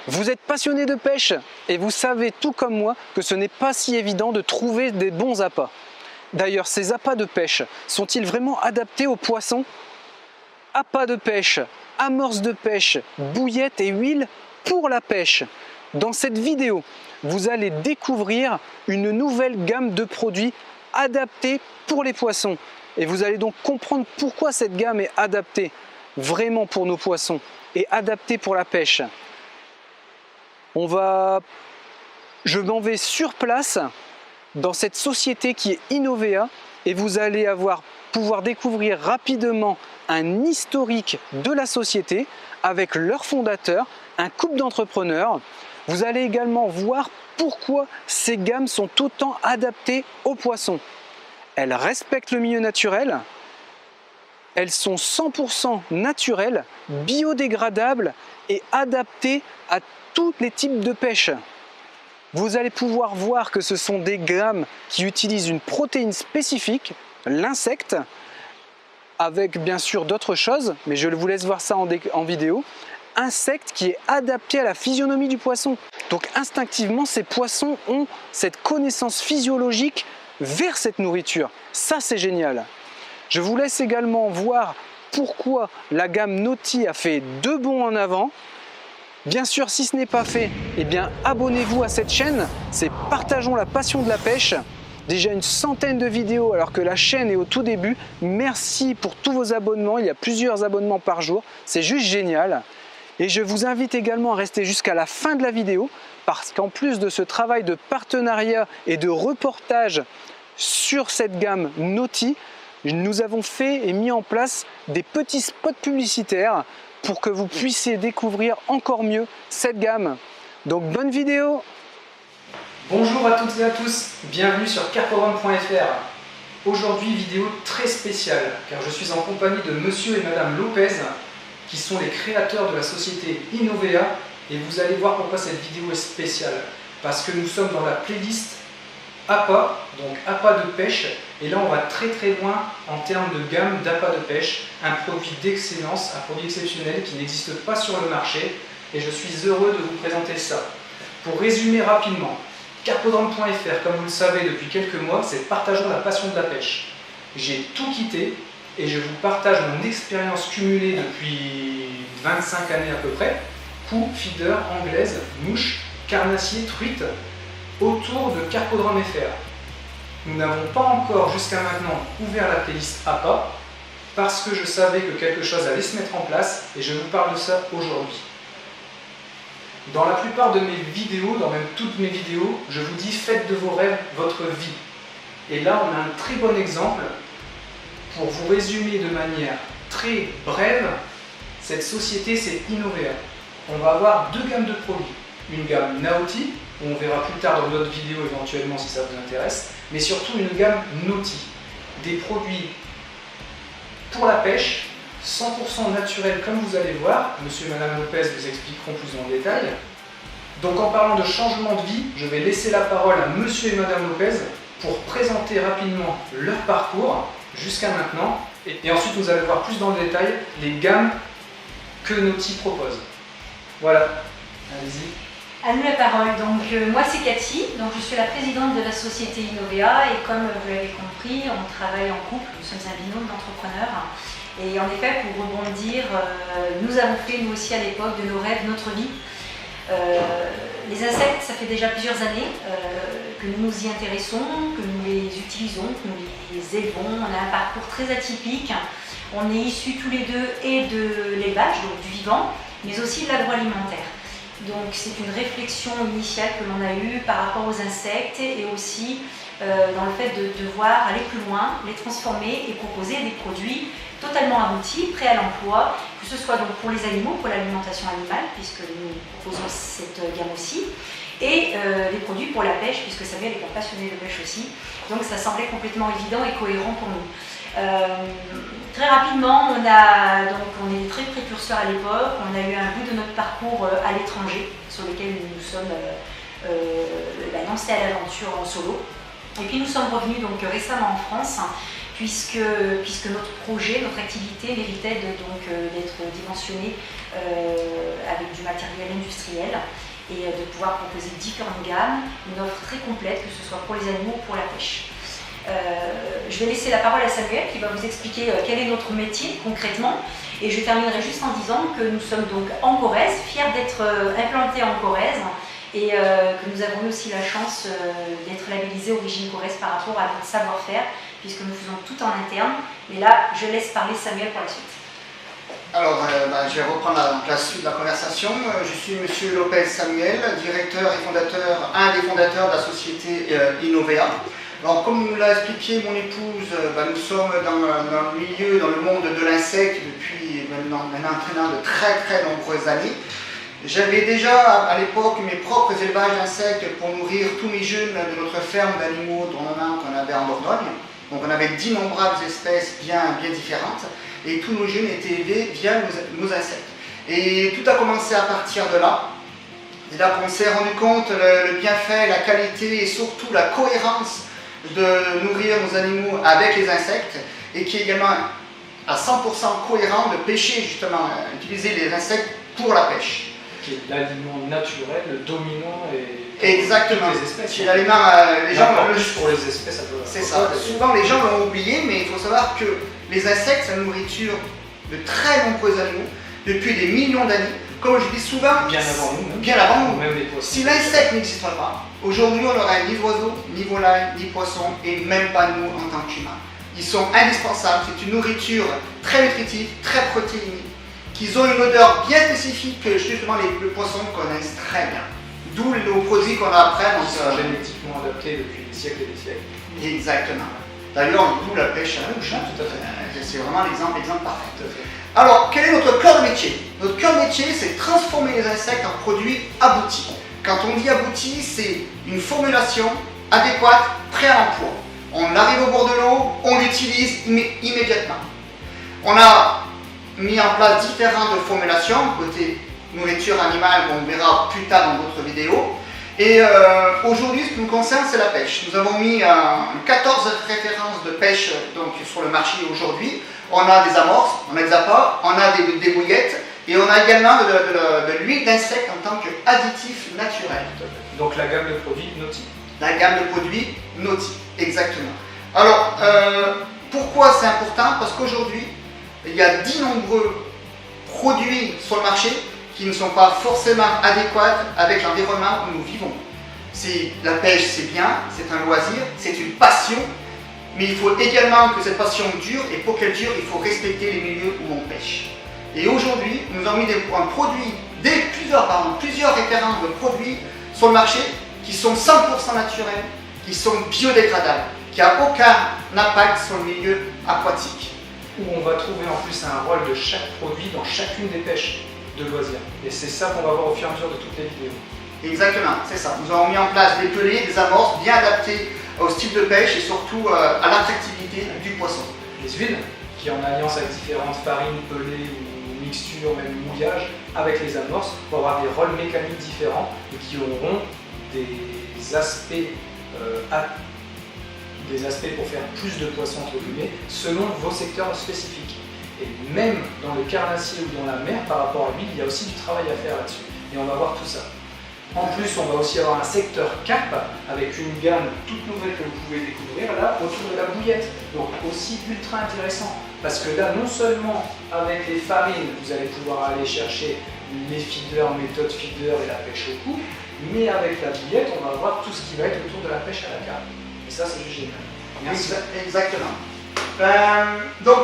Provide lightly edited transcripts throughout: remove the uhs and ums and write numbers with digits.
Vous êtes passionné de pêche et vous savez tout comme moi que ce n'est pas si évident de trouver des bons appâts. D'ailleurs, ces appâts de pêche sont-ils vraiment adaptés aux poissons? Appâts de pêche, amorces de pêche, bouillettes et huiles pour la pêche. Dans cette vidéo, vous allez découvrir une nouvelle gamme de produits adaptés pour les poissons. Et vous allez donc comprendre pourquoi cette gamme est adaptée vraiment pour nos poissons et adaptée pour la pêche. Je m'en vais sur place dans cette société qui est Innovea et vous allez pouvoir découvrir rapidement un historique de la société avec leur fondateur, un couple d'entrepreneurs. Vous allez également voir pourquoi ces gammes sont autant adaptées aux poissons. Elles respectent le milieu naturel, elles sont 100% naturelles, biodégradables et adaptées à tous les types de pêche. Vous allez pouvoir voir que ce sont des gammes qui utilisent une protéine spécifique, l'insecte, avec bien sûr d'autres choses, mais je vous laisse voir ça en vidéo. Insecte qui est adapté à la physionomie du poisson. Donc instinctivement, ces poissons ont cette connaissance physiologique vers cette nourriture. Ça, c'est génial. Je vous laisse également voir pourquoi la gamme Naughty a fait 2 bonds en avant. Bien sûr, si ce n'est pas fait, eh bien abonnez-vous à cette chaîne. C'est Partageons la passion de la pêche. Déjà une centaine de vidéos alors que la chaîne est au tout début. Merci pour tous vos abonnements. Il y a plusieurs abonnements par jour. C'est juste génial. Et je vous invite également à rester jusqu'à la fin de la vidéo parce qu'en plus de ce travail de partenariat et de reportage sur cette gamme Naughty, nous avons fait et mis en place des petits spots publicitaires pour que vous puissiez découvrir encore mieux cette gamme. Donc bonne vidéo! Bonjour à toutes et à tous, bienvenue sur carporun.fr. Aujourd'hui, vidéo très spéciale car je suis en compagnie de monsieur et madame Lopez qui sont les créateurs de la société Innovea et vous allez voir pourquoi cette vidéo est spéciale. Parce que nous sommes dans la playlist appât, donc appât de pêche, et là on va très loin en termes de gamme d'appât de pêche, un produit d'excellence, un produit exceptionnel qui n'existe pas sur le marché et je suis heureux de vous présenter ça. Pour résumer rapidement, carpodrome.fr, comme vous le savez depuis quelques mois, c'est Partageons la passion de la pêche. J'ai tout quitté et je vous partage mon expérience cumulée depuis 25 années à peu près, coups, feeder, anglaise, mouche, carnassier, truite, autour de Carpodrome.fr. Nous n'avons pas encore jusqu'à maintenant ouvert la playlist appât parce que je savais que quelque chose allait se mettre en place et je vous parle de ça aujourd'hui. Dans la plupart de mes vidéos, dans même toutes mes vidéos, je vous dis faites de vos rêves votre vie. Et là on a un très bon exemple pour vous résumer de manière très brève. Cette société c'est Innovea. On va avoir 2 gammes de produits. Une gamme Naughty, on verra plus tard dans d'autres vidéos éventuellement si ça vous intéresse, mais surtout une gamme Naughty. Des produits pour la pêche, 100% naturels comme vous allez voir, monsieur et madame Lopez vous expliqueront plus en détail. Donc en parlant de changement de vie, je vais laisser la parole à monsieur et madame Lopez pour présenter rapidement leur parcours jusqu'à maintenant, et ensuite nous allons voir plus dans le détail les gammes que Naughty propose. Voilà, allez-y. À nous la parole. Donc moi c'est Cathy, donc je suis la présidente de la société Innovea et comme vous l'avez compris, on travaille en couple, nous sommes un binôme d'entrepreneurs. Et en effet, pour rebondir, nous avons fait nous aussi à l'époque de nos rêves notre vie. Les insectes, ça fait déjà plusieurs années que nous nous y intéressons, que nous les utilisons, que nous les élevons. On a un parcours très atypique. On est issus tous les deux et de l'élevage, donc du vivant, mais aussi de l'agroalimentaire. Donc c'est une réflexion initiale que l'on a eue par rapport aux insectes et aussi dans le fait de devoir aller plus loin, les transformer et proposer des produits totalement aboutis, prêts à l'emploi, que ce soit donc pour les animaux, pour l'alimentation animale, puisque nous proposons cette gamme aussi, et les produits pour la pêche, puisque Samuel est un passionné de pêche aussi, donc ça semblait complètement évident et cohérent pour nous. Très rapidement, on est très précurseurs à l'époque, on a eu un bout de notre parcours à l'étranger, sur lequel nous nous sommes lancés à l'aventure en solo. Et puis nous sommes revenus donc récemment en France, puisque notre projet, notre activité méritait d'être dimensionné avec du matériel industriel et de pouvoir proposer différentes gammes, une offre très complète, que ce soit pour les animaux ou pour la pêche. Je vais laisser la parole à Samuel qui va vous expliquer quel est notre métier concrètement, et je terminerai juste en disant que nous sommes donc en Corrèze, fiers d'être implantés en Corrèze, et que nous avons aussi la chance d'être labellisés Origine Corrèze par rapport à notre savoir-faire, puisque nous faisons tout en interne. Mais là, je laisse parler Samuel pour la suite. Alors, je vais reprendre la suite de la conversation. Je suis Monsieur Lopez Samuel, directeur et fondateur, un des fondateurs de la société Innovea. Alors, comme nous l'a expliqué mon épouse, nous sommes dans le milieu, dans le monde de l'insecte depuis maintenant de très nombreuses années. J'avais déjà à l'époque mes propres élevages d'insectes pour nourrir tous mes jeunes de notre ferme d'animaux qu'on avait en Dordogne. Donc on avait d'innombrables espèces bien différentes et tous nos jeunes étaient élevés via nos insectes. Et tout a commencé à partir de là. C'est là qu'on s'est rendu compte le bienfait, la qualité et surtout la cohérence de nourrir nos animaux avec les insectes, et qui est également à 100% cohérent de pêcher justement, utiliser les insectes pour la pêche. Qui est l'aliment naturel, le dominant et exactement. Les espèces. C'est l'aliment, les gens pour les espèces. C'est ça. Souvent les gens l'ont oublié, mais il faut savoir que les insectes, c'est la nourriture de très nombreux animaux depuis des millions d'années. Comme je dis souvent, bien avant nous. Bien avant nous. Même les poissons. Si l'insecte n'existerait pas, aujourd'hui on n'aurait ni d'oiseaux, ni volailles, ni poissons, et même pas nous en tant qu'humains. Ils sont indispensables. C'est une nourriture très nutritive, très protéinée. Ils ont une odeur bien spécifique que justement les poissons connaissent très bien. D'où nos produits qu'on a après. Ils sont génétiquement adaptés depuis des siècles et des siècles. Exactement. D'ailleurs, d'où la pêche à la mouche. Tout à fait. C'est vraiment l'exemple parfait. Tout à fait. Alors, quel est notre cœur de métier? Notre cœur de métier, c'est transformer les insectes en produits aboutis. Quand on dit abouti, c'est une formulation adéquate, prêt à l'emploi. On arrive au bord de l'eau, on l'utilise immédiatement. On a mis en place différentes formulations, côté nourriture animale, qu'on verra plus tard dans d'autres vidéos. Et aujourd'hui, ce qui nous concerne, c'est la pêche. Nous avons mis 14 références de pêche donc, sur le marché aujourd'hui. On a des amorces, on a des appâts, on a des bouillettes, et on a également de l'huile d'insecte en tant qu'additif naturel. Donc la gamme de produits Noti. La gamme de produits Noti, exactement. Alors, pourquoi c'est important? Parce qu'aujourd'hui, il y a d'innombreux produits sur le marché qui ne sont pas forcément adéquats avec l'environnement où nous vivons. La pêche, c'est bien, c'est un loisir, c'est une passion, mais il faut également que cette passion dure, et pour qu'elle dure, il faut respecter les milieux où on pêche. Et aujourd'hui, nous avons mis plusieurs références de produits sur le marché qui sont 100% naturels, qui sont biodégradables, qui n'ont aucun impact sur le milieu aquatique. Où on va trouver en plus un rôle de chaque produit dans chacune des pêches de loisirs. Et c'est ça qu'on va voir au fur et à mesure de toutes les vidéos. Exactement, c'est ça. Nous avons mis en place des pelés, des amorces bien adaptées au style de pêche et surtout à l'attractivité du poisson. Les huiles, qui en alliance avec différentes farines, pelées ou mixtures, même mouillage, avec les amorces, vont avoir des rôles mécaniques différents et qui auront des aspects pour faire plus de poissons entre guillemets, selon vos secteurs spécifiques. Et même dans le carnassier ou dans la mer, par rapport à l'huile, il y a aussi du travail à faire là-dessus. Et on va voir tout ça. En plus, on va aussi avoir un secteur cap avec une gamme toute nouvelle que vous pouvez découvrir là autour de la bouillette. Donc aussi ultra intéressant. Parce que là, non seulement avec les farines, vous allez pouvoir aller chercher les feeders, méthode feeder et la pêche au cou, mais avec la bouillette, on va voir tout ce qui va être autour de la pêche à la canne. Et ça, c'est juste génial. Merci. Exactement. Donc,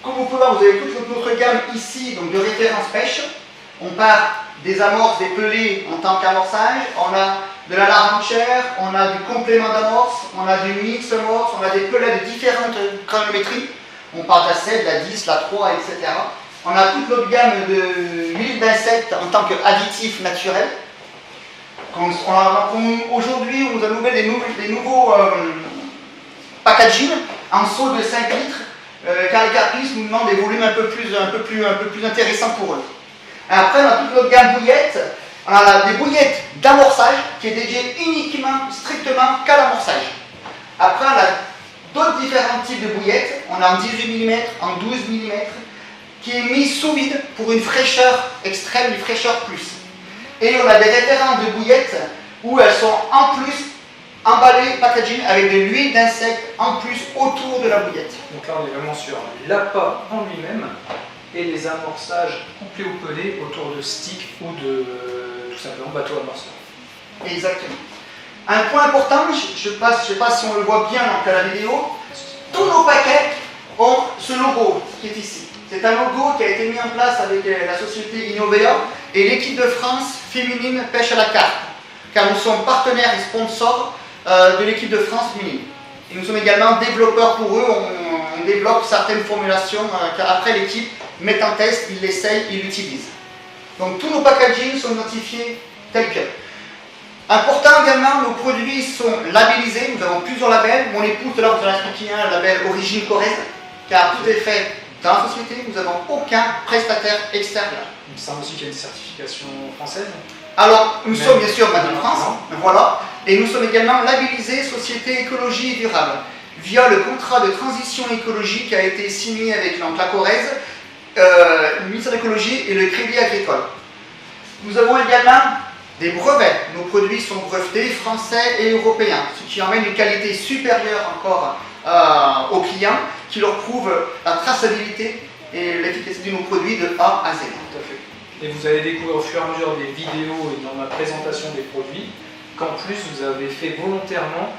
comme vous pouvez voir, vous avez toute notre gamme ici donc de référence pêche. On part des amorces, des pelés en tant qu'amorçage, on a de la larve entière, on a du complément d'amorce, on a du mix amorce, on a des pelets de différentes granulométries. On part de la 7, la 10, la 3, etc. On a toute notre gamme d'huile d'insectes en tant qu'additif naturel. Aujourd'hui, on nous a ouvert des nouveaux packaging en seau de 5 litres, car les carpistes nous demandent des volumes un peu plus intéressants pour eux. Après, on a toute notre gamme bouillette. On a des bouillettes d'amorçage qui est dédiée strictement qu'à l'amorçage. Après, on a d'autres différents types de bouillettes. On a en 18 mm, en 12 mm, qui est mis sous vide pour une fraîcheur extrême, une fraîcheur plus. Et on a des référents de bouillettes où elles sont en plus emballées, packaging, avec de l'huile d'insecte en plus autour de la bouillette. Donc là on est vraiment sur l'appât en lui-même et les amorçages couplés ou pelés autour de sticks ou de tout simplement bateaux amorceurs. Exactement. Un point important, je ne sais pas si on le voit bien dans la vidéo, tous nos paquets ont ce logo qui est ici. C'est un logo qui a été mis en place avec la société Innovea et l'équipe de France féminine pêche à la carpe, car nous sommes partenaires et sponsors de l'équipe de France féminine. Et nous sommes également développeurs pour eux, on développe certaines formulations car après l'équipe met en test, ils l'essayent, ils l'utilisent. Donc tous nos packagings sont notifiés tels que. Important également, nos produits sont labellisés, nous avons plusieurs labels. Mon époux, tout à l'heure, vous en a expliqué un, label Origine Corrèze, car tout est fait dans la société, nous n'avons aucun prestataire extérieur. Il me semble aussi qu'il y a une certification française. Alors, nous sommes bien sûr Made in France, voilà, et nous sommes également labellisés Société Écologie et Durable, via le contrat de transition écologique qui a été signé avec la Corrèze, le ministère de l'Écologie et le Crédit Agricole. Nous avons également des brevets. Nos produits sont brevetés français et européens, ce qui emmène une qualité supérieure encore aux clients, qui leur prouve la traçabilité et l'efficacité de nos produits de A à Z. Tout à fait. Et vous allez découvrir au fur et à mesure des vidéos et dans ma présentation des produits qu'en plus vous avez fait volontairement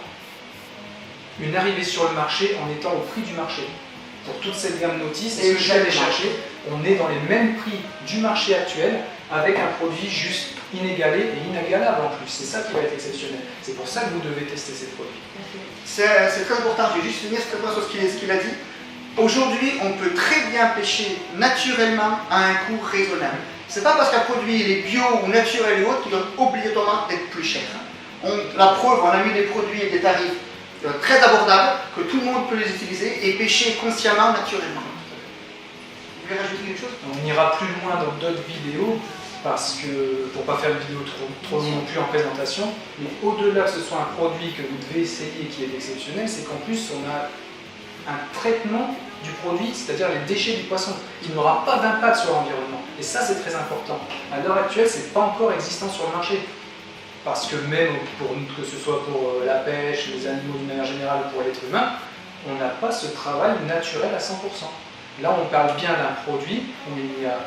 une arrivée sur le marché en étant au prix du marché. Pour toute cette gamme Notice, et ce que je vais chercher, on est dans les mêmes prix du marché actuel avec un produit juste inégalé et inégalable en plus. C'est ça qui va être exceptionnel. C'est pour ça que vous devez tester ces produits. C'est très important. Je vais juste finir sur ce qu'il a dit. Aujourd'hui, on peut très bien pêcher naturellement à un coût raisonnable. C'est pas parce qu'un produit il est bio ou naturel ou autre qu'il doit obligatoirement être plus cher. La preuve, on a mis des produits et des tarifs très abordables que tout le monde peut les utiliser et pêcher consciemment, naturellement. Vous voulez rajouter quelque chose? On ira plus loin dans d'autres vidéos parce que, pour ne pas faire une vidéo trop longue non plus en présentation, mais au-delà que ce soit un produit que vous devez essayer qui est exceptionnel, c'est qu'en plus on a un traitement du produit, c'est-à-dire les déchets du poisson, qui n'aura pas d'impact sur l'environnement. Et ça c'est très important. À l'heure actuelle, c'est pas encore existant sur le marché. Parce que même pour nous, que ce soit pour la pêche, les animaux d'une manière générale, pour l'être humain, on n'a pas ce travail naturel à 100%. Là, on parle bien d'un produit où il n'y a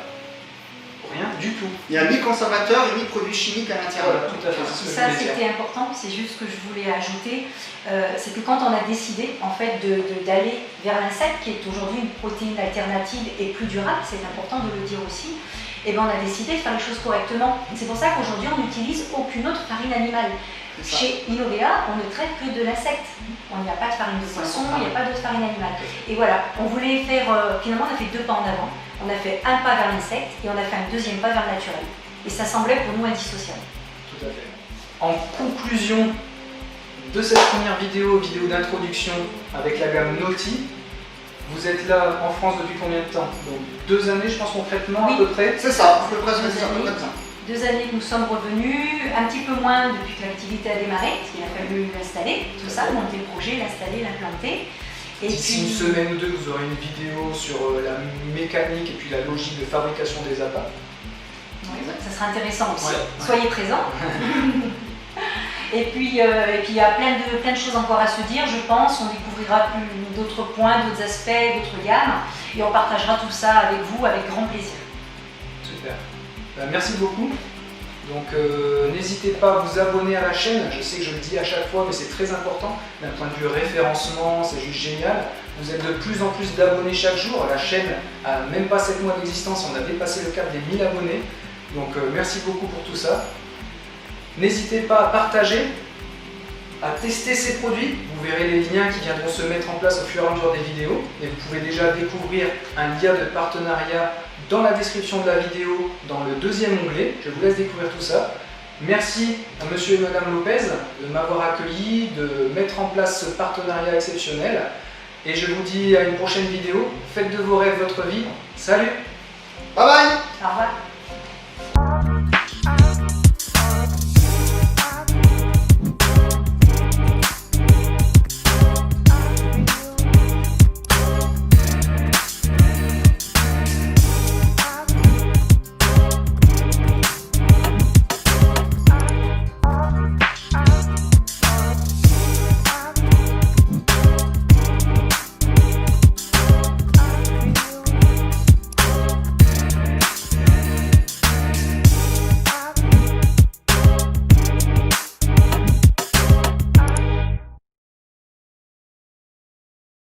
rien du tout. Il n'y a ni conservateur ni produit chimique à l'intérieur. Voilà, tout à fait. Ça, c'était important, c'est juste ce que je voulais ajouter. C'est que quand on a décidé en fait, d'aller vers l'insecte, qui est aujourd'hui une protéine alternative et plus durable, c'est important de le dire aussi, et ben on a décidé de faire les choses correctement. C'est pour ça qu'aujourd'hui, on n'utilise aucune autre farine animale. Chez Innovea, on ne traite que de l'insecte. On n'y a pas de farine de poisson, il n'y a pas d'autre farine animale. Et voilà, on voulait faire, finalement on a fait 2 pas en avant. On a fait un pas vers l'insecte et on a fait un deuxième pas vers le naturel. Et ça semblait pour nous indissociable. Tout à fait. En conclusion de cette première vidéo d'introduction avec la gamme Naughty, vous êtes là en France depuis combien de temps? Donc 2 années, je pense, concrètement, oui. à peu près. C'est ça, à peu près 2 années que nous sommes revenus, un petit peu moins depuis que l'activité a démarré, parce qu'il a fallu l'installer, tout ça, monter le projet, l'installer, l'implanter. D'ici une semaine ou 2, vous aurez une vidéo sur la mécanique et puis la logique de fabrication des appâts. Oui, ça sera intéressant aussi. Ouais. Soyez présents. Et puis il y a plein de choses encore à se dire, je pense. On découvrira d'autres points, d'autres aspects, d'autres gammes. Et on partagera tout ça avec vous avec grand plaisir. Super. Merci beaucoup. Donc n'hésitez pas à vous abonner à la chaîne. Je sais que je le dis à chaque fois, mais c'est très important. D'un point de vue référencement, c'est juste génial. Vous êtes de plus en plus d'abonnés chaque jour. La chaîne a même pas 7 mois d'existence. On a dépassé le cap des 1000 abonnés. Donc merci beaucoup pour tout ça. N'hésitez pas à partager, à tester ces produits. Vous verrez les liens qui viendront se mettre en place au fur et à mesure des vidéos. Et vous pouvez déjà découvrir un lien de partenariat dans la description de la vidéo, dans le 2e onglet. Je vous laisse découvrir tout ça. Merci à monsieur et madame Lopez de m'avoir accueilli, de mettre en place ce partenariat exceptionnel. Et je vous dis à une prochaine vidéo. Faites de vos rêves votre vie. Salut! Bye bye! Au revoir.